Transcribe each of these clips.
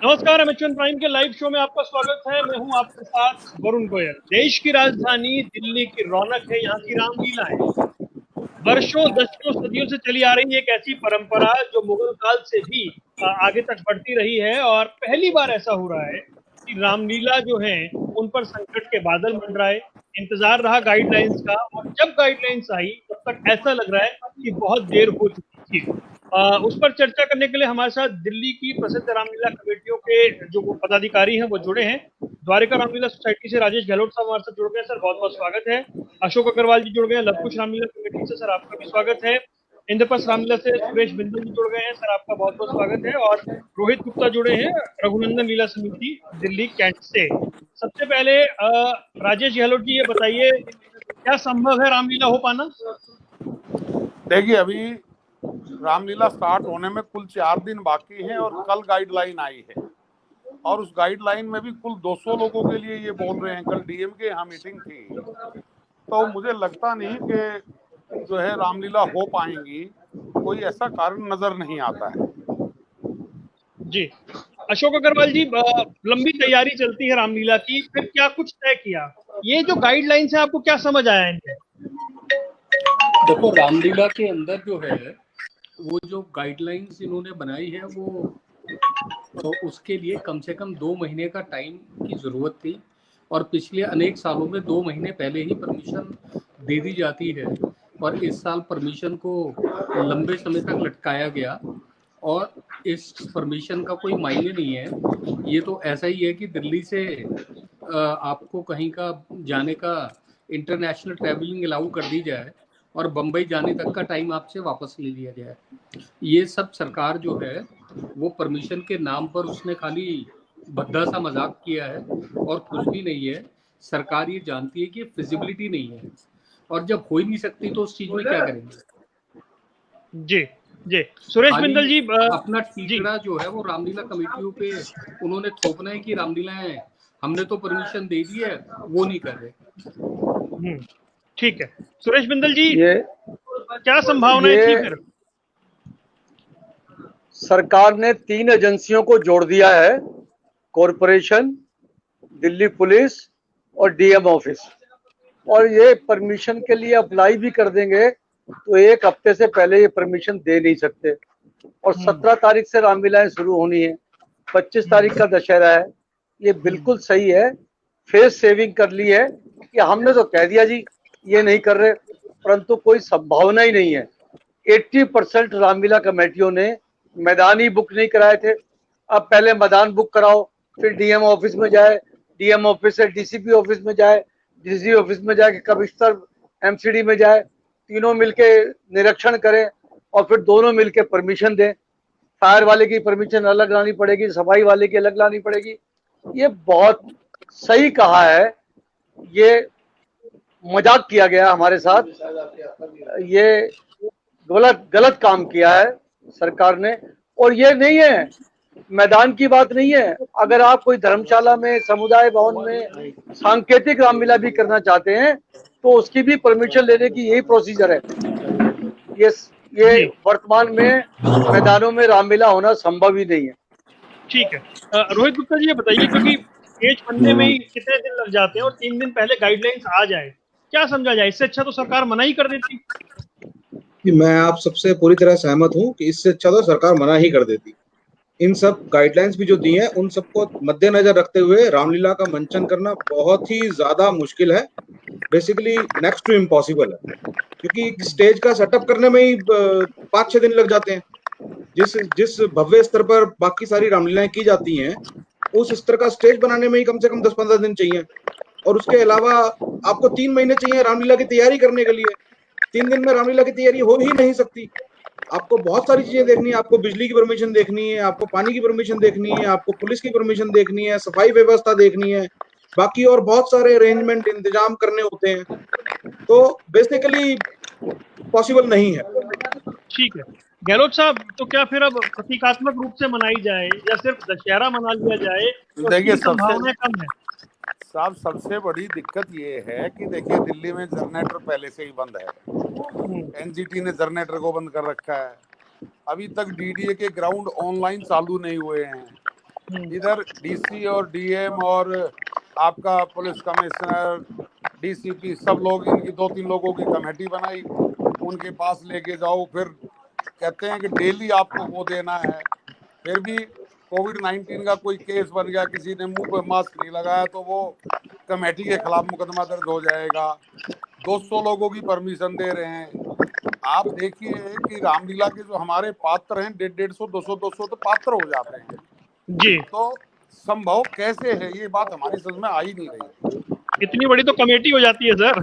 नमस्कार, MHN prime के live show में आपका स्वागत है। मैं हूं आपके साथ वरुण गोयल। देश की राजधानी दिल्ली की रौनक है यहाँ की रामलीला है। वर्षों दशकों सदियों से चली आ रही एक ऐसी परंपरा जो मुगल काल से भी आगे तक बढ़ती रही है, और पहली बार ऐसा हो रहा है कि रामलीला जो है उन पर संकट के बादल मंडराए। इंतजार रहा गाइडलाइंस का, और जब गाइडलाइंस आई तब तक ऐसा लग रहा है कि बहुत देर हो चुकी थी। उस पर चर्चा करने के लिए हमारे साथ दिल्ली की प्रसिद्ध रामलीला कमेटियों के जो पदाधिकारी हैं वो जुड़े हैं। द्वारिका रामलीला सोसाइटी से राजेश गहलोत साहब हमारे साथ जुड़ गए। सर, बहुत बहुत स्वागत है। अशोक अग्रवाल जी जुड़ गए हैं लवकुश रामलीला कमेटी से। सर, आपका भी स्वागत है। इंद्रप्रस्थ रामलीला से सुरेश बिंदल जी जुड़ गए हैं। सर, आपका बहुत बहुत स्वागत है। और रोहित गुप्ता जुड़े हैं रघुनंदन लीला समिति दिल्ली कैंट से। सबसे पहले राजेश गहलोत जी, ये बताइए, क्या संभव है रामलीला हो पाना? देखिए, अभी रामलीला स्टार्ट होने में कुल 4 दिन बाकी हैं और कल गाइडलाइन आई है, और उस गाइडलाइन में भी कुल 200 लोगों के लिए ये बोल रहे हैं। कल डीएम के यहाँ मीटिंग थी, तो मुझे लगता नहीं कि जो है रामलीला हो पाएंगी। कोई ऐसा कारण नजर नहीं आता है। जी, अशोक अग्रवाल जी, लंबी तैयारी चलती है रामलीला की, फिर क्या कुछ तय किया? ये जो गाइडलाइंस है, आपको क्या समझ आया इनके? देखो, रामलीला के अंदर जो है वो जो गाइडलाइंस इन्होंने बनाई है वो तो उसके लिए कम से कम 2 महीने का टाइम की ज़रूरत थी, और पिछले अनेक सालों में 2 महीने पहले ही परमिशन दे दी जाती है, और इस साल परमिशन को लंबे समय तक लटकाया गया। और इस परमिशन का कोई मायने नहीं है। ये तो ऐसा ही है कि दिल्ली से आपको कहीं का जाने का इंटरनेशनल ट्रैवलिंग अलाउ कर दी जाए और बम्बई जाने तक का टाइम आपसे वापस ले लिया जाए। ये सब सरकार जो है वो परमिशन के नाम पर उसने खाली भद्दा सा मजाक किया है और कुछ भी नहीं है। सरकार ये जानती है कि फिजिबिलिटी नहीं है, और जब हो ही नहीं सकती तो उस चीज में क्या करेंगे। जी जी, सुरेश बिंदल जी। अपना जी, टीकड़ा जो है वो रामलीला कमेटियों पे उन्होंने थोपना है कि रामलीलाएं हमने तो परमिशन दे दी है, वो नहीं कर रहे। ठीक है। सुरेश बिंदल जी, ये क्या संभावनाएं थी फिर? सरकार ने 3 एजेंसियों को जोड़ दिया है, कॉरपोरेशन, दिल्ली पुलिस और डीएम ऑफिस, और ये परमिशन के लिए अप्लाई भी कर देंगे तो 1 हफ्ते से पहले ये परमिशन दे नहीं सकते। और 17 तारीख से रामलीलाएं शुरू होनी है, 25 तारीख का दशहरा है। ये बिल्कुल सही है, फेस सेविंग कर ली है कि हमने तो कह दिया जी ये नहीं कर रहे, परंतु कोई संभावना ही नहीं है। 80% रामलीला कमेटियों ने मैदान ही बुक नहीं कराए थे। अब पहले मैदान बुक कराओ, फिर डीएम ऑफिस में जाए, डीएम ऑफिस से डीसीपी ऑफिस में जाए, डीसी ऑफिस में जाके कमिश्नर एमसीडी में जाए, तीनों मिलके निरीक्षण करें और फिर दोनों मिलके परमिशन दें। फायर वाले की परमिशन अलग लानी पड़ेगी, सफाई वाले की अलग लानी पड़ेगी। ये बहुत सही कहा है, ये मजाक किया गया हमारे साथ, ये गलत काम किया है सरकार ने। और ये नहीं है, मैदान की बात नहीं है। अगर आप कोई धर्मशाला में, समुदाय भवन में सांकेतिक रामलीला भी करना चाहते हैं तो उसकी भी परमिशन लेने की यही प्रोसीजर है। ये वर्तमान में मैदानों में रामलीला होना संभव ही नहीं है। ठीक है। रोहित गुप्ता जी, ये बताइए, क्योंकि पेज बनने में ही कितने दिन लग जाते हैं और 3 दिन पहले गाइडलाइंस आ जाए, क्या समझा जाए? इससे अच्छा तो सरकार मना ही कर देती। कि मैं आप सबसे पूरी तरह सहमत हूं कि इससे अच्छा तो सरकार मना ही कर देती। इन सब गाइडलाइंस भी जो दी हैं उन सबको मद्देनजर रखते हुए रामलीला का मंचन करना बहुत ही ज्यादा मुश्किल है, बेसिकली नेक्स्ट टू इम्पॉसिबल है, क्योंकि स्टेज का सेटअप करने में ही 5-6 दिन लग जाते हैं। जिस भव्य स्तर पर बाकी सारी रामलीलाएं की जाती हैं उस स्तर का स्टेज बनाने में ही कम से कम 10-15 दिन चाहिए, और उसके अलावा आपको 3 महीने चाहिए रामलीला की तैयारी करने के लिए। 3 दिन में रामलीला की तैयारी हो ही नहीं सकती। आपको बहुत सारी चीजें देखनी है, आपको बिजली की परमिशन देखनी है, आपको पानी की परमिशन देखनी है, आपको पुलिस की परमिशन देखनी है, सफाई व्यवस्था देखनी है, बाकी और बहुत सारे अरेंजमेंट इंतजाम करने होते हैं, तो बेसिकली पॉसिबल नहीं है। ठीक है गहलोत साहब, तो क्या फिर अब प्रतीकात्मक रूप से मनाई जाए या सिर्फ दशहरा मना लिया जाए? तो देखिए, संभावनाएं कम है साहब, सबसे बड़ी दिक्कत ये है कि देखिए दिल्ली में जनरेटर पहले से ही बंद है। एनजीटी ने जनरेटर को बंद कर रखा है। अभी तक डीडीए के ग्राउंड ऑनलाइन चालू नहीं हुए हैं। इधर डीसी और डीएम और आपका पुलिस कमिश्नर, डीसीपी, सब लोग इनकी 2-3 लोगों की कमेटी बनाई, उनके पास लेके जाओ, फिर कहते हैं कि डेली आपको वो देना है। फिर भी कोविड-19 का कोई केस बन गया, किसी ने मुंह पे मास्क नहीं लगाया तो वो कमेटी के खिलाफ मुकदमा दर्ज हो जाएगा। 200 लोगों की परमिशन दे रहे हैं। आप देखिए कि रामलीला के जो हमारे पात्र हैं 150, 200 तो पात्र हो जाते हैं। जी, तो संभव कैसे है, ये बात हमारी समझ में आ ही नहीं रही। इतनी बड़ी तो कमेटी हो जाती है सर।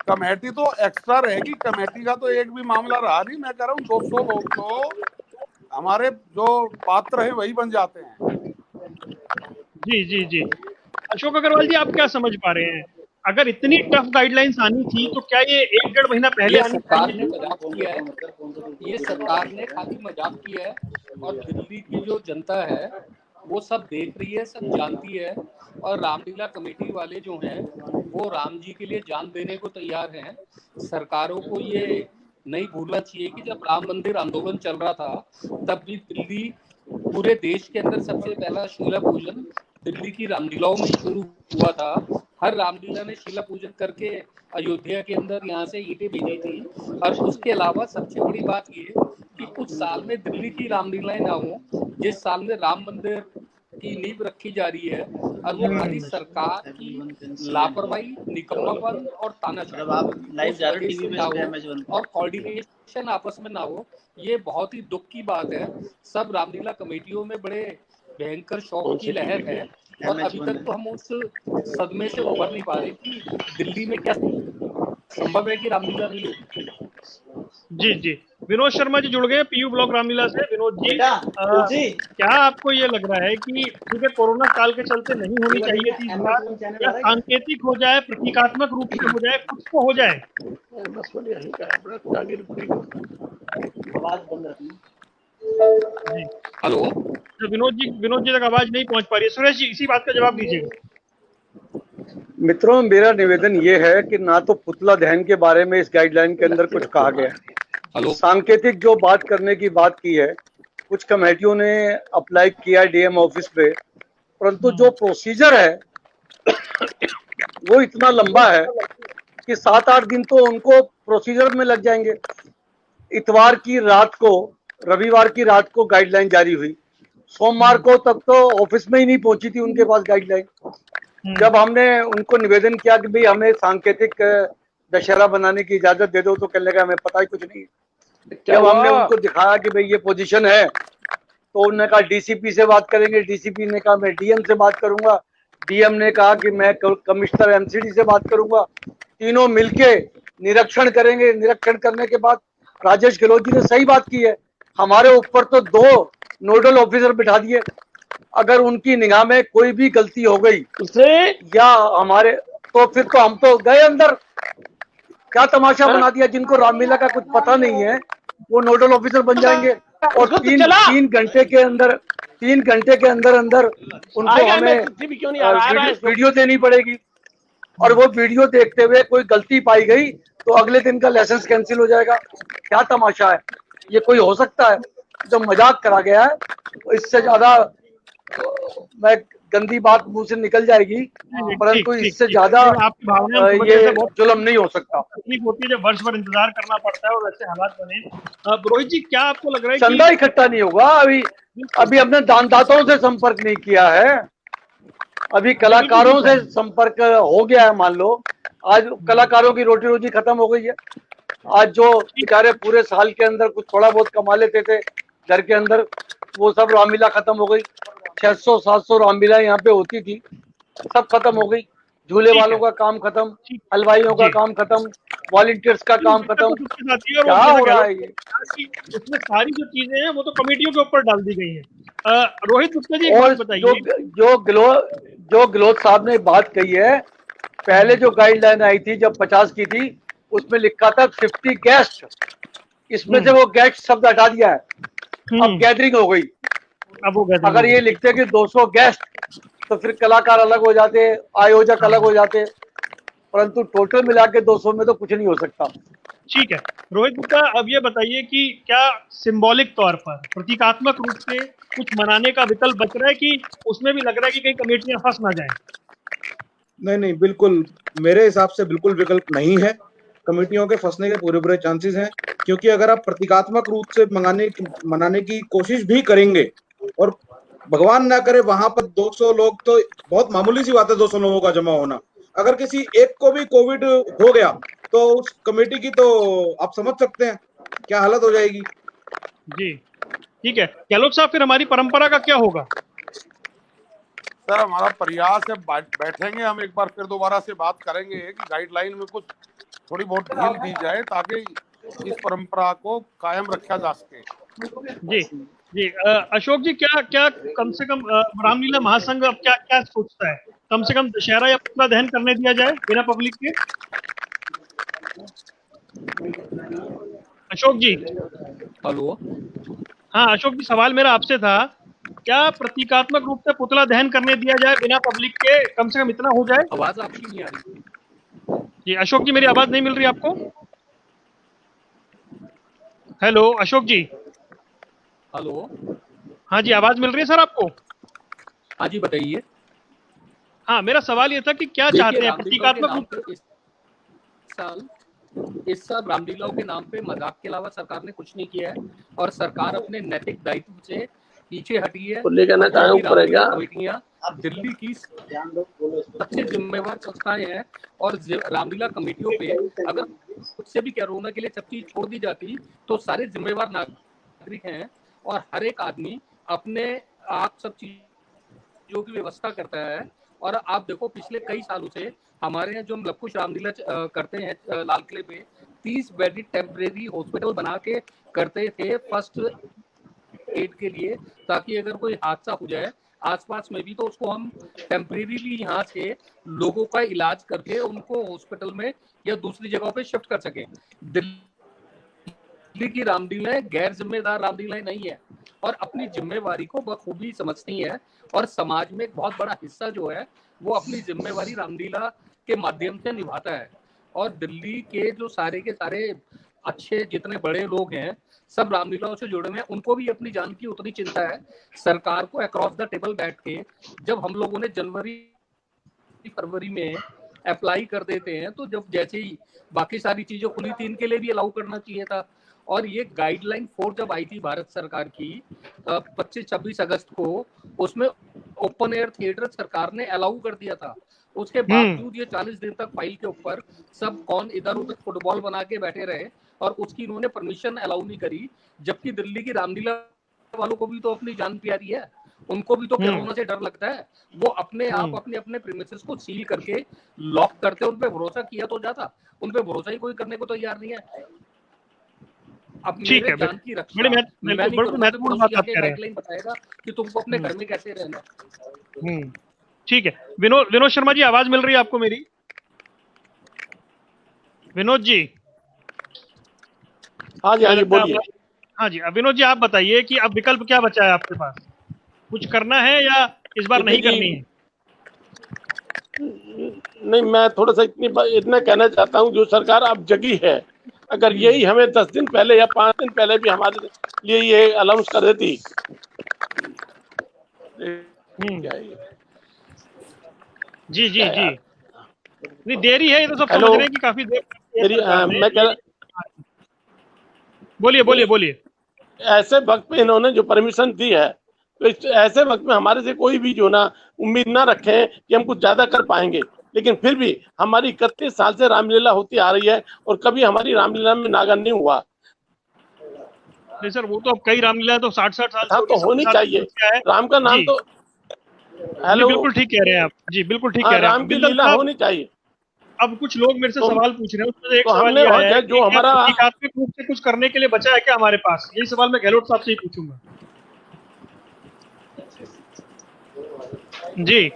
कमेटी तो एक्स्ट्रा रहेगी, कमेटी का तो एक भी मामला रहा नहीं। मैं कह रहा हूँ 200 लोग तो हमारे जो पात्र हैं वही बन जाते हैं। जी जी जी, अशोक अग्रवाल जी, आप क्या समझ पा रहे हैं? अगर इतनी टफ गाइडलाइंस आनी थी तो क्या ये 1-1.5 महीना पहले ये आनी सरकार चाहिए ने थी? मजाक किया है, ये सरकार ने खाली मजाक किया है। और दिल्ली की जो जनता है वो सब देख रही है, सब जानती है। और रामलीला कमेटी वाले जो हैं वो राम जी के लिए जान देने को तैयार हैं। सरकारों को ये नहीं भूलना चाहिए कि जब राम मंदिर आंदोलन चल रहा था तब भी दिल्ली, पूरे देश के अंदर सबसे पहला शीला पूजन दिल्ली की रामलीलाओं में शुरू हुआ था। हर रामलीला ने शीला पूजन करके अयोध्या के अंदर यहाँ से ईंटें भेजी थी। और उसके अलावा सबसे बड़ी बात ये कि कुछ साल में दिल्ली की रामलीलाएं ना हो, जिस साल में राम मंदिर की नींव रखी जा रही है, और वो खाली सरकार की लापरवाही, निकम्मापन और तानाशाही ना हो और कोऑर्डिनेशन आपस में ना हो। ये बहुत ही दुख की बात है। सब रामलीला कमेटियों में बड़े भयंकर शौक की लहर है और अभी तक तो हम उस सदमे से उभर नहीं पा रहे कि दिल्ली में क्या संभव है कि रामलीला नहीं होगी। जी जी, विनोद शर्मा जी जुड़ गए पीयू ब्लॉक रामलीला से। विनोद जी, क्या आपको ये लग रहा है कि ठीक है, कोरोना काल के चलते नहीं होनी चाहिए थी इस बार, या सांकेतिक हो जाए, प्रतीकात्मक रूप से हो जाए, कुछ तो हो जाए? जी, हेलो, तो विनोद जी तक आवाज नहीं पहुंच पा रही है। सुरेश जी, इसी बात का जवाब दीजिएगा। मित्रों, मेरा निवेदन ये है कि ना तो पुतला दहन के बारे में इस गाइडलाइन के अंदर कुछ कहा गया है। हेलो, सांकेतिक जो बात करने की बात की है, कुछ कमेटियों ने अप्लाई किया डीएम ऑफिस पे, परंतु जो प्रोसीजर है वो इतना लंबा है कि 7-8 दिन तो उनको प्रोसीजर में लग जाएंगे। इतवार की रात को, रविवार की रात को गाइडलाइन जारी हुई, सोमवार को तक तो ऑफिस में ही नहीं पहुंची थी उनके पास गाइडलाइन। जब हमने उनको निवेदन किया कि भाई हमें सांकेतिक दशहरा बनाने की इजाजत दे दो, तो कहने लगा हमें पता ही कुछ नहीं। जब हमने उनको दिखाया कि भाई ये पोजीशन है, तो उन्होंने कहा डीसीपी से बात करेंगे, डीसीपी ने कहा मैं डीएम से बात करूंगा, डीएम ने कहा कि मैं कमिश्नर एमसीडी से बात करूंगा। तीनों मिलके निरीक्षण करेंगे। निरीक्षण करने के बाद राजेश गहलोत जी ने सही बात की है, हमारे ऊपर तो 2 नोडल ऑफिसर बिठा दिए। अगर उनकी निगाह में कोई भी गलती हो गई या हमारे, तो फिर तो हम तो गए अंदर। क्या तमाशा बना दिया, जिनको रामलीला का कुछ पता नहीं है वो नोडल ऑफिसर बन जाएंगे। और 3 घंटे के अंदर उनको हमें वीडियो देनी पड़ेगी, और वो वीडियो देखते हुए कोई गलती पाई गई तो अगले दिन का लाइसेंस कैंसिल हो जाएगा। क्या तमाशा है, ये कोई हो सकता है? जो मजाक करा गया है, इससे ज्यादा मैं गंदी बात मुंह से निकल जाएगी, परंतु इससे ज्यादा ये जुल्म नहीं हो सकता। तकलीफ होती है जब वर्ष भर इंतजार करना पड़ता है और ऐसे हालात बने। रोहित जी, क्या आपको लग रहा है चंदा इकट्ठा नहीं होगा? अभी हमने दानदाताओं से संपर्क नहीं किया है, अभी कलाकारों से संपर्क हो गया है। मान लो आज कलाकारों की रोटी रोजी खत्म हो गई है। आज जो बेचारे पूरे साल के अंदर कुछ थोड़ा बहुत कमा लेते थे घर के अंदर, वो सब रामलीला खत्म हो गई। 600-700 रामलीला यहाँ पे होती थी, सब खत्म हो गई। झूले वालों का काम खत्म, हलवाइयों का काम खत्म, वॉलंटियर्स का काम खत्म। क्या हो रहा है ये? इसमें सारी जो चीजें हैं वो तो कमेटियों के ऊपर डाल दी गई हैं। रोहित गुप्ता जी, और बताइए, जो गहलोत साहब ने बात कही है, पहले जो गाइडलाइन आई थी जब 50 की थी, उसमें लिखा था 50 गेस्ट, इसमें से वो गेस्ट शब्द हटा दिया है। अब गैदरिंग हो गई। अगर ये लिखते कि 200 गेस्ट, तो फिर कलाकार अलग हो जाते, आयोजक अलग हो जाते, परंतु टोटल मिला के 200 में तो कुछ नहीं हो सकता। ठीक है रोहित गुप्ता, अब ये बताइए कि क्या सिंबॉलिक तौर पर प्रतीकात्मक रूप से कुछ मनाने का विकल्प बच रहा है कि उसमें भी लग रहा है कि कई कमेटियां फंस ना जाएं? नहीं नहीं, बिल्कुल मेरे हिसाब से बिल्कुल विकल्प नहीं है। कमेटियों के फंसने के पूरे पूरे चांसेस हैं, क्योंकि अगर आप प्रतीकात्मक रूप से मनाने की कोशिश भी करेंगे और भगवान ना करे वहां पर 200 लोग, तो बहुत मामूली सी बात है 200 लोगों का जमा होना। अगर किसी एक को भी कोविड हो गया तो उस कमेटी की तो आप समझ सकते हैं क्या हालत हो जाएगी। जी ठीक है, गहलोत साहब फिर हमारी परंपरा का क्या होगा? सर हमारा प्रयास है, बैठेंगे हम एक बार फिर दोबारा से बात करेंगे कि गाइडलाइन में कुछ थोड़ी बहुत ढील दी जाए ताकि इस परंपरा को कायम रखा जा सके। जी जी अशोक जी, क्या क्या कम से कम रामलीला महासंघ अब क्या क्या सोचता है? कम से कम दशहरा या पुतला दहन करने दिया जाए बिना पब्लिक के? अशोक जी। हेलो। हाँ अशोक जी, सवाल मेरा आपसे था, क्या प्रतीकात्मक रूप से पुतला दहन करने दिया जाए बिना पब्लिक के, कम से कम इतना हो जाए? आवाज आपकी नहीं आ रही। जी अशोक जी, मेरी आवाज नहीं मिल रही आपको? हेलो अशोक जी। हेलो। हाँ जी, आवाज मिल रही है सर आपको? हाँ जी बताइए। हाँ, मेरा सवाल ये था कि क्या देखिए, चाहते हैं रामलीला के प्रतीकात्मक नाम रूप? पे इस साल रामलीलाओं के नाम पे मजाक के अलावा सरकार ने कुछ नहीं किया है और सरकार अपने नैतिक दायित्व से पीछे हटी है। रामलीला कमेटियां दिल्ली की सबसे जिम्मेवार संस्थाएं हैं और रामलीला कमेटियों पे अगर खुद से भी कोरोना के लिए सख्ती छोड़ दी जाती तो सारे जिम्मेवार नागरिक हैं और हर एक आदमी अपने आप सब चीजों की व्यवस्था करता है। और आप देखो पिछले कई सालों से हमारे यहाँ जो हम लवकुश रामलीला करते हैं लाल किले पे 30 बेडेड टेम्परेरी हॉस्पिटल बना के करते थे फर्स्ट एड के लिए, ताकि अगर कोई हादसा हो जाए आसपास में भी तो उसको हम टेम्परेरीली यहाँ से लोगों का इलाज करके उनको हॉस्पिटल में या दूसरी जगहों पे शिफ्ट कर सके। दिल्ली की रामलीलाएं गैर जिम्मेदार रामलीलाएं नहीं है और अपनी जिम्मेवारी को बखूबी समझती है और समाज में एक बहुत बड़ा हिस्सा जो है वो अपनी जिम्मेवारी रामलीला के माध्यम से निभाता है। और दिल्ली के जो सारे के सारे अच्छे जितने बड़े लोग हैं सब रामलीलाओं से जुड़े हुए हैं, उनको भी अपनी जान की उतनी चिंता है। सरकार को अक्रॉस द टेबल बैठ के जब हम लोगों ने जनवरी फरवरी में अप्लाई कर देते हैं तो जब जैसे ही बाकी सारी चीजें खुली थी इनके लिए भी अलाउ करना चाहिए था। और ये गाइडलाइन 4 जब आई थी भारत सरकार की 25-26 अगस्त को, उसमें ओपन एयर थिएटर सरकार ने अलाउ कर दिया था। उसके बावजूद ये 40 दिन तक फाइल के ऊपर सब कौन इधर उधर फुटबॉल बना के बैठे रहे और उसकी इन्होंने परमिशन अलाउ नहीं करी। जबकि दिल्ली की रामलीला वालों को भी तो अपनी जान प्यारी है, उनको भी तो कोरोना से डर लगता है। वो अपने आप अपने अपने प्रीमिसेस को सील करके लॉक करते, उन पे भरोसा किया तो जाता, उन पे भरोसा ही कोई करने को तैयार नहीं है। अब मेरे जान की रक्षा मैं नहीं करूंगा तो कोई आगे गाइडलाइन बताएगा कि तुमको अपने घर में कैसे रहना। ठीक है, विनोद शर्मा जी, आवाज मिल रही है आपको मेरी? विनोद जी। हाँ जी बोलिए। हाँ जी, अब विनोद जी आप बताइए कि अब विकल्प क्या बचा है आपके पास? कुछ करना है या इस बार नहीं करनी है? नहीं, मैं थोड़ा सा इतना कहना चाहता हूँ, जो सरकार अब जगी है, अगर यही हमें 10 दिन पहले या 5 दिन पहले भी हमारे लिए ये अनाउंस कर देती। जी जी जी, नहीं देरी है, ये तो सब समझ रहे हैं कि काफी देर। मैं कह बोलिए। ऐसे वक्त पे इन्होंने जो परमिशन दी है तो ऐसे वक्त में हमारे से कोई भी जो ना उम्मीद ना रखे कि हम कुछ ज्यादा कर पाएंगे, लेकिन फिर भी हमारी 31 साल से रामलीला होती आ रही है और कभी हमारी रामलीला में नागा नहीं हुआ। नहीं सर, वो तो अब कई रामलीला तो 60-60 साल हाँ, तो होनी चाहिए। राम का नाम तो हेलो, बिल्कुल ठीक कह रहे हैं आप जी, बिल्कुल ठीक कह रहे हैं। राम की लीला होनी चाहिए। अब कुछ लोग मेरे से सवाल पूछ रहे हैं, उसमें से एक सवाल यह है जो हमारा प्रतीकात्मक रूप से कुछ करने के लिए बचा है क्या हमारे पास? यही सवाल मैं गहलोत साहब से ही पूछूंगा। जी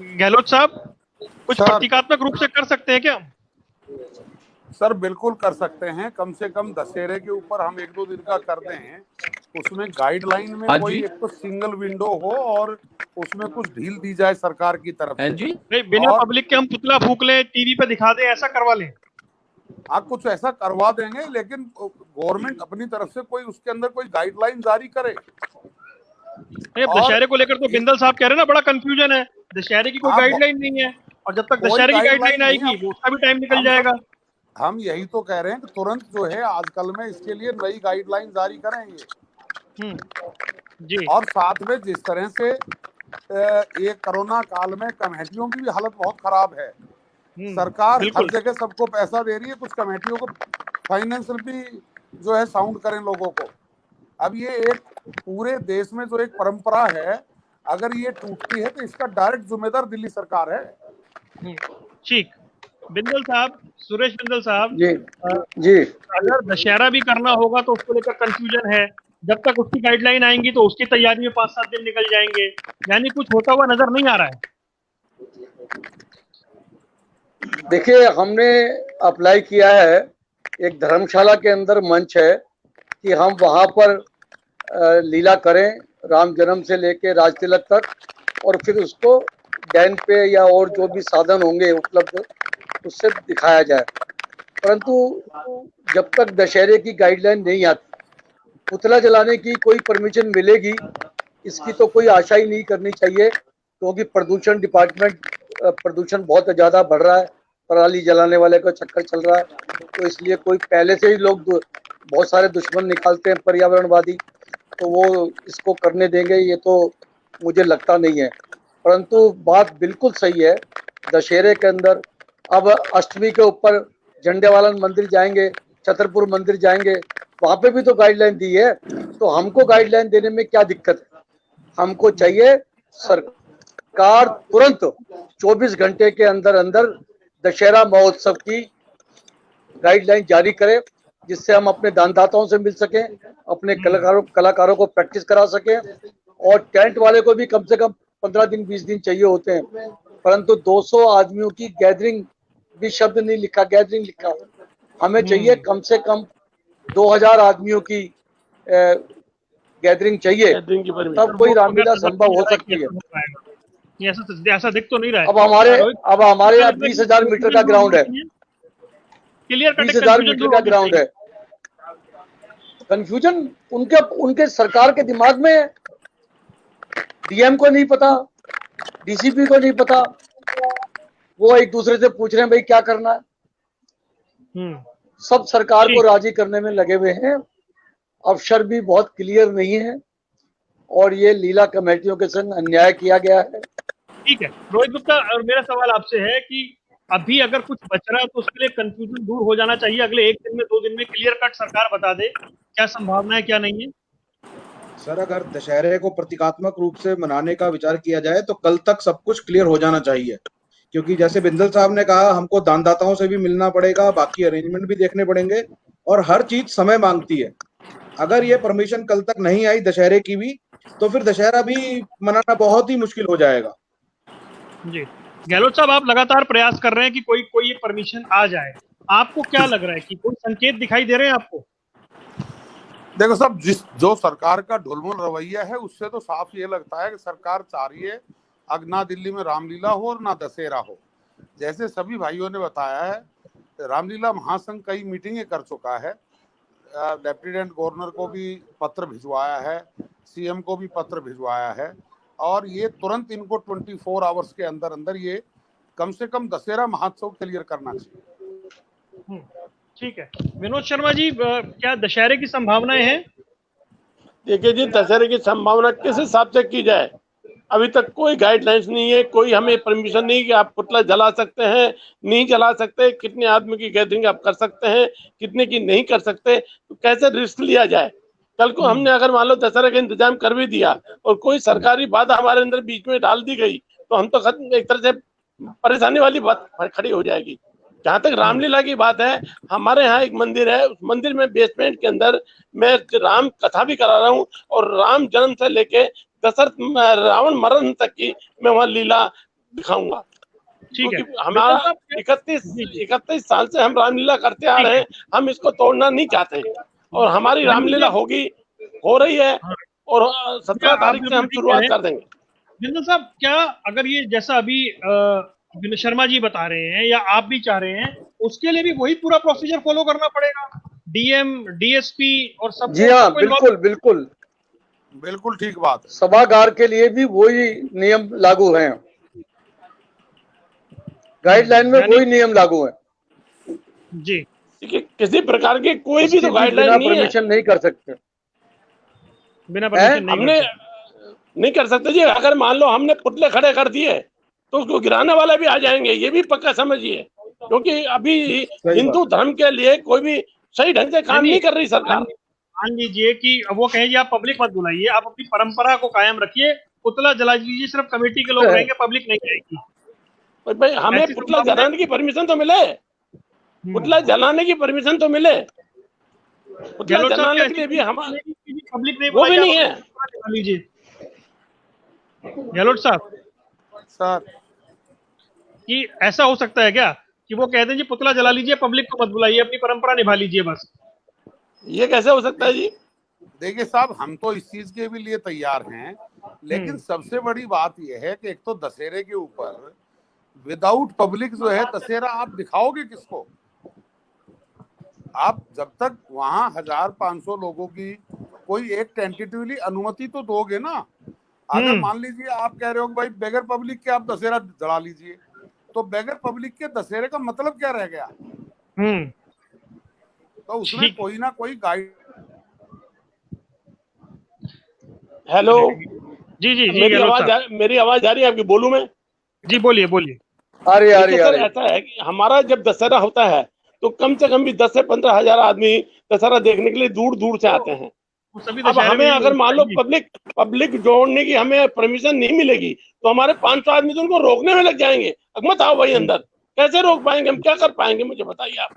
गहलोत साहब, कुछ प्रतीकात्मक रूप से कर सकते हैं क्या? सर बिल्कुल कर सकते हैं, कम से कम दशहरे के ऊपर हम 1-2 दिन का करते हैं, उसमें गाइडलाइन में कोई एक तो सिंगल विंडो हो और उसमें कुछ ढील दी जाए सरकार की तरफ से। बिना पब्लिक के हम पुतला फूक लें, टीवी पे दिखा दें, ऐसा करवा लें। आप कुछ ऐसा करवा देंगे, लेकिन गवर्नमेंट अपनी तरफ से कोई उसके अंदर कोई गाइडलाइन जारी करे। नहीं, अब और दशहरे को लेकर तो बिंदल साहब कह रहे हैं ना, बड़ा कंफ्यूजन है, दशहरे की कोई आप गाइडलाइन नहीं है, और जब तक कोई दशहरे की गाइडलाइन गाइडलाइन नहीं, आएगी वो उसका भी टाइम निकल हम जाएगा। हम यही तो कह रहे हैं कि तुरंत जो है आजकल में इसके लिए नई गाइडलाइन जारी करेंगे। जी। और साथ में जिस तरह से ये कोरोना काल में कमेटियों की भी हालत बहुत खराब है। सरकार हर बिल्कुल। जगह सबको पैसा दे रही है, कुछ कमेटियों को फाइनेंशियल भी जो है साउंड करें लोगों को। अब ये एक पूरे देश में जो एक परंपरा है, अगर ये टूटती है तो इसका डायरेक्ट जिम्मेदार दिल्ली सरकार है। ठीक, बिंदल साहब, सुरेश बिंदल साहब, जी जी अगर दशहरा भी करना होगा तो उसको लेकर कंफ्यूजन है, जब तक उसकी गाइडलाइन आएंगी तो उसकी तैयारी में 5-7 दिन निकल जाएंगे, यानी कुछ होता हुआ नजर नहीं आ रहा है। देखिए, हमने अप्लाई किया है, एक धर्मशाला के अंदर मंच है कि हम वहां पर लीला करें, राम जन्म से लेके राज तिलक तक, और फिर उसको डैन पे या और जो भी साधन होंगे उपलब्ध उससे दिखाया जाए। परंतु जब तक दशहरे की गाइडलाइन नहीं आती, पुतला जलाने की कोई परमिशन मिलेगी इसकी तो कोई आशा ही नहीं करनी चाहिए, क्योंकि प्रदूषण डिपार्टमेंट, प्रदूषण बहुत ज़्यादा बढ़ रहा है, पराली जलाने वाले का चक्कर चल रहा है, तो इसलिए कोई पहले से ही लोग बहुत सारे दुश्मन निकालते हैं पर्यावरणवादी, तो वो इसको करने देंगे ये तो मुझे लगता नहीं है। परंतु बात बिल्कुल सही है, दशहरे के अंदर अब अष्टमी के ऊपर झंडेवाला मंदिर जाएंगे, छतरपुर मंदिर जाएंगे, वहां पे भी तो गाइडलाइन दी है, तो हमको गाइडलाइन देने में क्या दिक्कत है? हमको चाहिए सरकार तुरंत 24 घंटे के अंदर अंदर दशहरा महोत्सव की गाइडलाइन जारी करे, जिससे हम अपने दानदाताओं से मिल सकें, अपने कलाकारों को प्रैक्टिस करा सकें, और टेंट वाले को भी कम से कम 15 दिन 20 दिन चाहिए होते हैं, परंतु 200 आदमियों की गैदरिंग भी शब्द नहीं लिखा, गैदरिंग लिखा। हमें चाहिए कम से कम 2000 आदमियों की गैदरिंग चाहिए, तब कोई रामलीला संभव हो सकती है। ऐसा दिख तो नहीं रहा है। अब हमारे यहाँ 20,000 मीटर का ग्राउंड है, क्लियर 20,000 मीटर का ग्राउंड है। कंफ्यूजन उनके सरकार के दिमाग में है, डीएम को नहीं पता, डीसीपी को नहीं पता, वो एक दूसरे से पूछ रहे हैं भाई क्या करना है। सब सरकार को राजी करने में लगे हुए हैं, अफसर भी बहुत क्लियर नहीं है, और ये लीला कमेटियों के संग अन्याय किया गया है। ठीक है रोहित गुप्ता, और मेरा सवाल आपसे है कि अभी अगर कुछ बच रहा है तो उसके लिए कंफ्यूजन दूर हो जाना चाहिए, अगले 1 दिन में 2 दिन में क्लियर कट सरकार बता दे क्या संभावना है क्या नहीं है। सर, अगर दशहरे को प्रतीकात्मक रूप से मनाने का विचार किया जाए तो कल तक सब कुछ क्लियर हो जाना चाहिए, क्योंकि जैसे बिंदल साहब ने कहा हमको दानदाताओं से भी मिलना पड़ेगा, बाकी अरेंजमेंट भी देखने पड़ेंगे, और हर चीज समय मांगती है। अगर ये परमिशन कल तक नहीं आई दशहरे की भी, तो फिर दशहरा भी मनाना बहुत ही मुश्किल हो जाएगा। जी, गहलोत साहब, आप लगातार प्रयास कर रहे हैं कि कोई ये परमिशन आ जाए, आपको क्या लग रहा है कि कोई संकेत दिखाई दे रहे हैं आपको? देखो साहब, जो सरकार का ढुलमुल रवैया है उससे तो साफ ये लगता है कि सरकार चाह रही है ना दिल्ली में रामलीला हो और ना दशहरा हो। जैसे सभी भाइयों ने बताया है, रामलीला महासंघ कई मीटिंगें कर चुका है, लेफ्टिनेंट गवर्नर को भी पत्र भिजवाया है, सीएम को भी पत्र भिजवाया है, और ये तुरंत इनको 24 आवर्स के अंदर अंदर ये कम से कम दशहरा महोत्सव क्लियर करना चाहिए। ठीक है, विनोद शर्मा जी, क्या दशहरे की संभावनाएं हैं? देखिए जी, दशहरे की संभावना किस हिसाब से की जाए, अभी तक कोई गाइडलाइंस नहीं है, कोई हमें परमिशन नहीं कि आप पुतला जला सकते हैं, नहीं जला सकते, कितने आदमी की गैदरिंग आप कर सकते हैं, कितने की नहीं कर सकते, तो कैसे रिस्क लिया जाए। कल को हमने अगर मान लो दशहरे का इंतजाम कर भी दिया और कोई सरकारी बाधा हमारे अंदर बीच में डाल दी गई, तो हम तो एक तरह से परेशानी वाली बात खड़ी हो जाएगी। जहां तक रामलीला की बात है, हमारे यहाँ एक मंदिर है, उस मंदिर में बेसमेंट के अंदर मैं राम कथा भी करा रहा हूँ, और राम जन्म से लेके दशरथ रावण मरण तक की मैं वहाँ लीला दिखाऊंगा। ठीक है, हमारा 31 साल से हम रामलीला करते आ रहे हैं, हम इसको तोड़ना नहीं चाहते, और हमारी रामलीला हो रही है, और 17 तारीख से हम शुरुआत कर देंगे। बिंदल साहब, क्या अगर ये जैसा अभी विनय शर्मा जी बता रहे हैं या आप भी चाह रहे हैं, उसके लिए भी वही पूरा प्रोसीजर फॉलो करना पड़ेगा, डीएम, डीएसपी और सब। जी हाँ, बिल्कुल बिल्कुल बिल्कुल ठीक बात है। सभागार के लिए भी वही नियम लागू हैं, गाइडलाइन में वही नियम लागू है जी। किसी प्रकार की कोई भी तो गाइडलाइन बिना नहीं है, परमिशन नहीं कर सकते, बिना परमिशन नहीं हमने नहीं कर सकते जी। अगर मान लो हमने पुतले खड़े कर दिए तो उसको गिराने वाले भी आ जाएंगे, ये भी पक्का समझिए, क्योंकि अभी हिंदू धर्म के लिए कोई भी सही ढंग से काम नहीं कर रही सरकार। मान लीजिए कि वो कहें जी आप पब्लिक मत बुलाइए, आप अपनी परंपरा को कायम रखिए, पुतला जला दीजिए, सिर्फ कमेटी के लोग रहेंगे, पब्लिक नहीं रहेगी। भाई हमें ऐसी पुतला तो जलाने की परमिशन तो मिले, पुतला जलाने की परमिशन तो मिले, पुतला गहलोत साहब जलाने के लिए भी हम पब्लिक नहीं, वो भी नहीं है। लीजिए गहलोत साहब सर कि ऐसा हो सकता है क्या कि वो कहते हैं जी पुतला जला लीजिए, पब्लिक को मत बुलाइए, अपनी परंपरा निभा लीजिए बस? ये कैसे हो सकता है जी? देखिए साहब, हम तो इस चीज के भी लिए तैयार हैं, लेकिन सबसे बड़ी बात यह है कि एक तो दशहरे के ऊपर विदाउट पब्लिक जो है दशहरा आप दिखाओगे किसको? आप जब तक वहां 1500 लोगों की कोई एक टेंटेटिवली अनुमति तो दोगे ना। अगर मान लीजिए आप कह रहे हो कि भाई बगैर पब्लिक के आप दशहरा जला लीजिए, तो बगैर पब्लिक के दशहरे का मतलब क्या रह गया? तो उसमें कोई ना कोई गाइड। हेलो जी जी जी, मेरी आवाज आ रही है आपकी? बोलूं मैं? जी बोलिए बोलिए। अरे सर ऐसा है कि हमारा जब दशहरा होता है तो कम से कम भी 10 से 15 हजार आदमी दशहरा देखने के लिए दूर दूर से आते हैं। अब हमें अगर मान लो पब्लिक जोड़ने की हमें परमिशन नहीं मिलेगी तो हमारे 500 आदमी तो उनको रोकने में लग जाएंगे, मत आओ भाई अंदर। कैसे रोक पाएंगे हम, क्या कर पाएंगे, मुझे बताइए आप।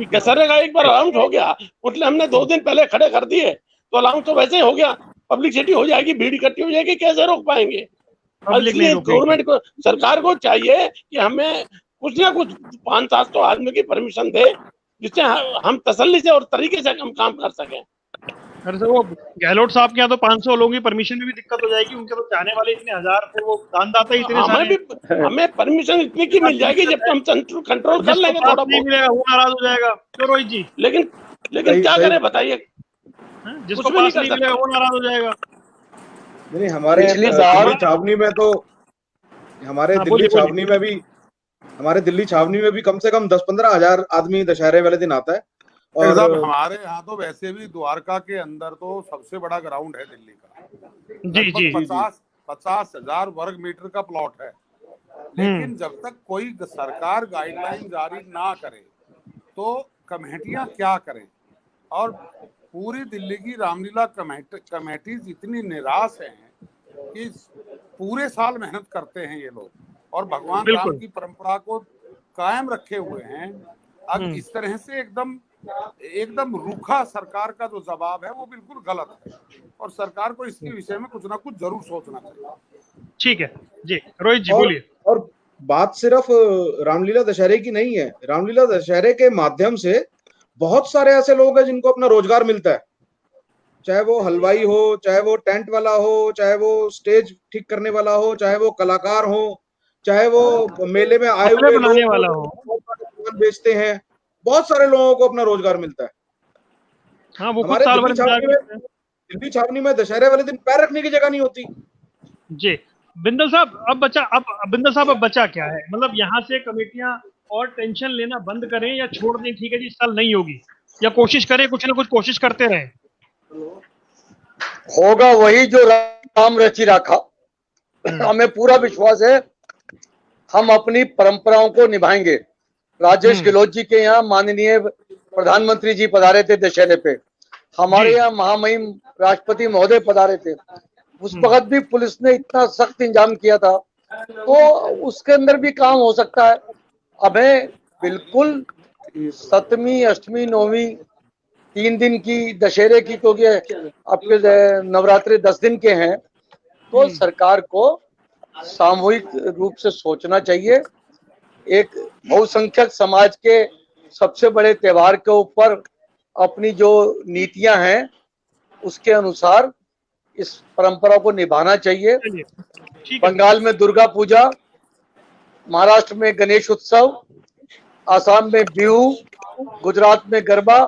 दशहरे का एक बार अलाउंस हो गया, पुतले हमने 2 दिन पहले खड़े कर दिए तो अलाउंस तो वैसे ही हो गया, पब्लिसिटी हो जाएगी, भीड़ इकट्ठी हो जाएगी, कैसे रोक पाएंगे? इसलिए गवर्नमेंट को, सरकार को चाहिए कि हमें कुछ ना कुछ 500-700 आदमी की परमिशन दे, जिससे हम तसल्ली से और तरीके से हम काम कर सकें। सर वो गहलोत साहब के यहाँ तो 500 लोगों की परमिशन में भी दिक्कत हो जाएगी, उनके तो चाहने वाले इतने हजार, फिर वो दानदाता ही इतने सारे। हमें परमिशन इतनी की मिल जाएगी जब हम कंट्रोल कर लेंगे, थोड़ा नहीं मिलेगा वो नाराज हो जाएगा, क्यों रोहित जी? लेकिन क्या करें बताइए, जिसको पास नहीं मिलेगा वो नाराज हो जाएगा। नहीं, हमारे दिल्ली छावनी में तो हमारे दिल्ली छावनी में भी कम से कम 10-15 हजार आदमी दशहरे वाले दिन आता है। और हमारे यहाँ तो वैसे भी द्वारका के अंदर तो सबसे बड़ा ग्राउंड है दिल्ली का, जी जी 50,000 वर्ग मीटर का प्लॉट है। लेकिन जब तक कोई सरकार गाइडलाइन जारी ना करे तो कमेटियां क्या करें? और पूरी दिल्ली की रामलीला कमेटीज इतनी निराश हैं कि पूरे साल मेहनत करते हैं ये लोग और भगवान राम की परंपरा को कायम रखे हुए हैं। अब इस तरह से एकदम रूखा सरकार का जो जवाब है वो बिल्कुल गलत है और सरकार को इसके विषय में कुछ ना कुछ जरूर सोचना चाहिए। ठीक है जी, रोहित जी बोलिए। और बात सिर्फ रामलीला दशहरे की नहीं है, रामलीला दशहरे के माध्यम से बहुत सारे ऐसे लोग हैं जिनको अपना रोजगार मिलता है, चाहे वो हलवाई हो, चाहे वो टेंट वाला हो, चाहे वो स्टेज ठीक करने वाला हो, चाहे वो कलाकार हो, चाहे वो मेले में आए हुए बनाने वाला हो, बेचते हैं, बहुत सारे लोगों को अपना रोजगार मिलता है। हाँ, वो हमारे दिल्ली छावनी में दशहरे वाले दिन पैर रखने की जगह नहीं होती। जी बिंदल साहब, अब बचा क्या है? मतलब यहाँ से कमेटियां और टेंशन लेना बंद करें या छोड़ दें? ठीक है जी, इस साल नहीं होगी, या कोशिश करें, कुछ ना कुछ कोशिश करते रहें? होगा वही जो राम रचि रखा। हमें पूरा विश्वास है हम अपनी परंपराओं को निभाएंगे। राजेश गहलोत जी के यहाँ माननीय प्रधानमंत्री जी पधारे थे दशहरे पे, हमारे यहाँ महामहिम राष्ट्रपति महोदय पधारे थे, उस वक्त भी पुलिस ने इतना सख्त इंतजाम किया था, तो उसके अंदर भी काम हो सकता है। हमें बिल्कुल 7वीं 8वीं 9वीं 3 दिन की दशहरे की, क्योंकि आपके नवरात्रि 10 दिन के हैं, तो सरकार को सामूहिक रूप से सोचना चाहिए। एक बहुसंख्यक समाज के सबसे बड़े त्योहार के ऊपर अपनी जो नीतियां हैं उसके अनुसार इस परंपरा को निभाना चाहिए। बंगाल में दुर्गा पूजा महाराष्ट्र में गणेश उत्सव, आसाम में बिहू, गुजरात में गरबा,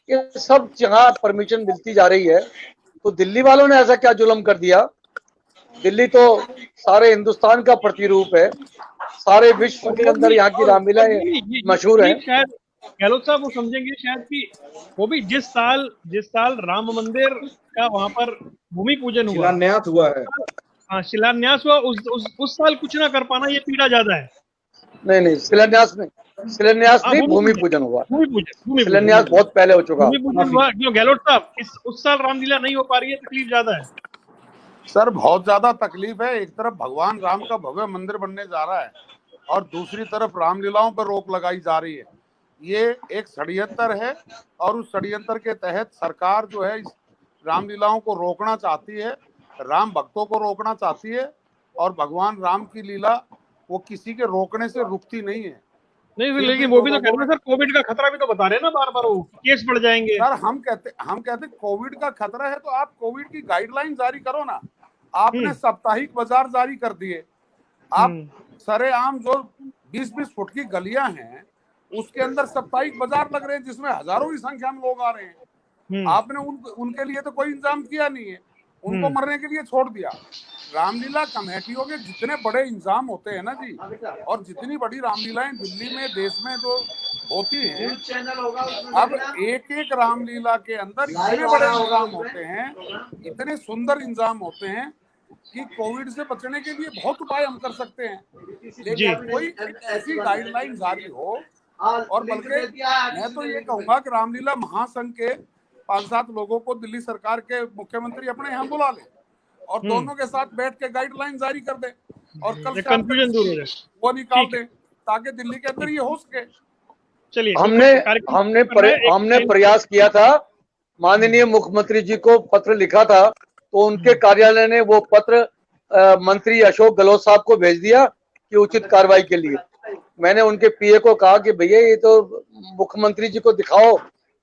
ये सब जहाँ परमिशन मिलती जा रही है, तो दिल्ली वालों ने ऐसा क्या जुल्म कर दिया? दिल्ली तो सारे हिंदुस्तान का प्रतिरूप है, सारे विश्व के अंदर यहाँ की रामलीला मशहूर है। शायद गहलोत साहब वो समझेंगे शायद कि वो भी जिस साल राम मंदिर का वहां पर भूमि पूजन हुआ, शिलान्यास हुआ है, हाँ शिलान्यास हुआ, उस साल कुछ ना कर पाना ये पीड़ा ज्यादा है। नहीं, शिलान्यास नहीं, भूमि पूजन हुआ। शिलान्यास बहुत पहले हो चुका। भूमि पूजन हुआ क्यों गहलोत साहब? उस साल रामलीला नहीं हो पा रही है, तकलीफ ज्यादा है। सर बहुत ज्यादा तकलीफ है। एक तरफ भगवान राम का भव्य मंदिर बनने जा रहा है और दूसरी तरफ रामलीलाओं पर रोक लगाई जा रही है। ये एक षड्यंत्र है और उस षड्यंत्र के तहत सरकार जो है इस रामलीलाओं को रोकना चाहती है, राम भक्तों को रोकना चाहती है, और भगवान राम की लीला वो किसी के रोकने से रुकती नहीं है। नहीं, लेकिन वो भी तो कह रहे हैं सर, कोविड का खतरा भी तो बता रहे हैं ना, बार बार वो केस बढ़ जाएंगे। सर हम कहते कोविड का खतरा है तो आप कोविड की गाइडलाइन जारी करो ना। आपने साप्ताहिक बाजार जारी कर दिए, आप सरेआम जो 20-20 फुट की गलियां हैं उसके अंदर साप्ताहिक बाजार लग रहे हैं जिसमें हजारों की संख्या में लोग आ रहे हैं। आपने उनके लिए तो कोई इंतजाम किया नहीं है, उनको मरने के लिए छोड़ दिया। रामलीला कमेटियों के जितने बड़े इंतजाम होते हैं ना जी, और जितनी बड़ी रामलीलाएं दिल्ली में देश में जो होती हैं, अब एक एक रामलीला के अंदर इतने बड़े इंतजाम होते हैं, इतने सुंदर इंतजाम होते हैं कि कोविड से बचने के लिए बहुत उपाय हम कर सकते हैं, लेकिन कोई ऐसी गाइडलाइन जारी हो। और बल्कि मैं तो ये कहूंगा कि रामलीला महासंघ के 5-7 लोगों को दिल्ली सरकार के मुख्यमंत्री अपने यहाँ बुला ले और दोनों के साथ बैठ के गाइडलाइन जारी कर दे और कल कंफ्यूजन दूर हो जाए, वो निकाल दे ताकि दिल्ली के अंदर ये हो सके। चलिए, हमने प्रयास किया था, माननीय मुख्यमंत्री जी को पत्र लिखा था, तो उनके कार्यालय ने वो पत्र मंत्री अशोक गहलोत साहब को भेज दिया कि उचित कार्रवाई के लिए। मैंने उनके पीए को कहा कि भैया ये तो मुख्यमंत्री जी को दिखाओ,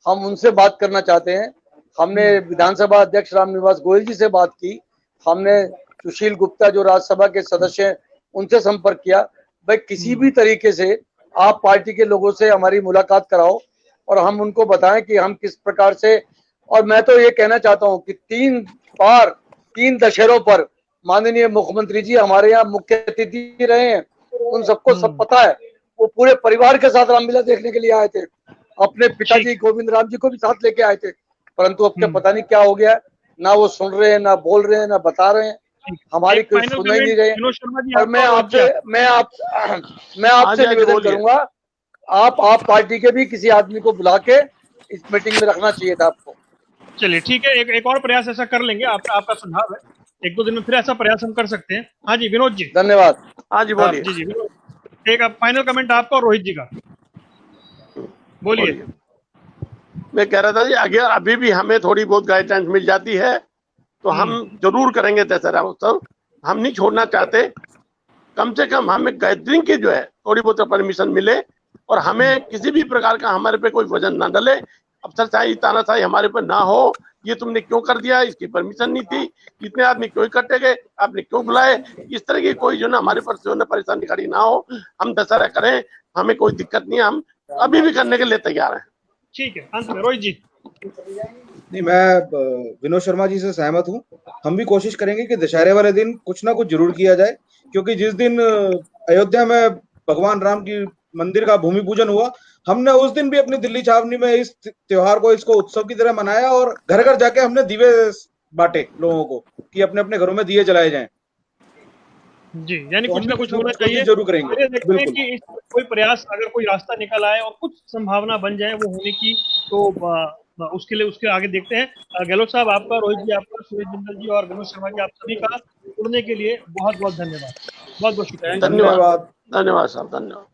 हम उनसे बात करना चाहते हैं। हमने विधानसभा अध्यक्ष रामनिवास गोयल जी से बात की, हमने सुशील गुप्ता जो राज्यसभा के सदस्य हैं उनसे संपर्क किया। भाई किसी भी तरीके से आप पार्टी के लोगों से हमारी मुलाकात कराओ और हम उनको बताएं कि हम किस प्रकार से। और मैं तो ये कहना चाहता हूं कि 3 दशहरों पर माननीय मुख्यमंत्री जी हमारे यहाँ मुख्य अतिथि रहे हैं, उन सबको सब पता है। वो पूरे परिवार के साथ रामलीला देखने के लिए आए थे, अपने पिताजी गोविंद राम जी को भी साथ लेके आए थे, परंतु अब क्या पता नहीं क्या हो गया, ना वो सुन रहे हैं, ना बोल रहे हैं, ना बता रहे हैं, हमारी कोई सुन ही नहीं रहे। और मैं आपसे निवेदन करूंगा, आप पार्टी के भी किसी आदमी को बुला के इस मीटिंग में रखना चाहिए था आपको। चलिए ठीक है, एक और प्रयास ऐसा कर लेंगे, आपका सुझाव है, 1-2 दिन में फिर ऐसा प्रयास हम कर सकते हैं। हाँ जी विनोद जी, धन्यवाद। हाँ जी बोलिए। जी एक फाइनल कमेंट आपका और रोहित जी का, बोलिए। मैं कह रहा था जी, अगर अभी भी हमें थोड़ी बहुत गाइडलाइंस मिल जाती है तो हम जरूर करेंगे दशहरा उत्सव। हम नहीं छोड़ना चाहते, कम से कम हमें गैदरिंग की जो है थोड़ी बहुत परमिशन मिले और हमें किसी भी प्रकार का हमारे पे कोई वजन ना डले, अफसरशाही तानाशाही हमारे पर ना हो। ये तुमने क्यों कर दिया, इसकी परमिशन नहीं थी, इतने आदमी क्यों इकट्ठे गए, आपने क्यों बुलाए, इस तरह की कोई जो ना हमारे पर जो ना परेशानी खड़ी ना हो। हम दशहरा करें, हमें कोई दिक्कत नहीं है, हम अभी भी करने के लिए तैयार हैं। ठीक है, अंत में रोहित जी। नहीं, मैं विनोद शर्मा जी से सहमत हूँ। हम भी कोशिश करेंगे कि दशहरे वाले दिन कुछ ना कुछ जरूर किया जाए, क्योंकि जिस दिन अयोध्या में भगवान राम की मंदिर का भूमि पूजन हुआ, हमने उस दिन भी अपनी दिल्ली छावनी में इस त्योहार को, इसको उत्सव की तरह मनाया और घर घर जाके हमने दिए बांटे लोगों को कि अपने अपने घरों में दिए जलाए जाएं। जी, यानी कुछ ना कुछ होना चाहिए, जरूर करेंगे। देखते हैं कि कोई प्रयास, अगर कोई रास्ता निकल आए और कुछ संभावना बन जाए वो होने की, तो उसके आगे देखते हैं। गहलोत साहब आपका, रोहित जी आपका, सुरेश जिंदल जी और विनोद शर्मा जी, आप सभी का जुड़ने के लिए बहुत बहुत धन्यवाद, बहुत बहुत शुक्रिया। धन्यवाद साहब, धन्यवाद।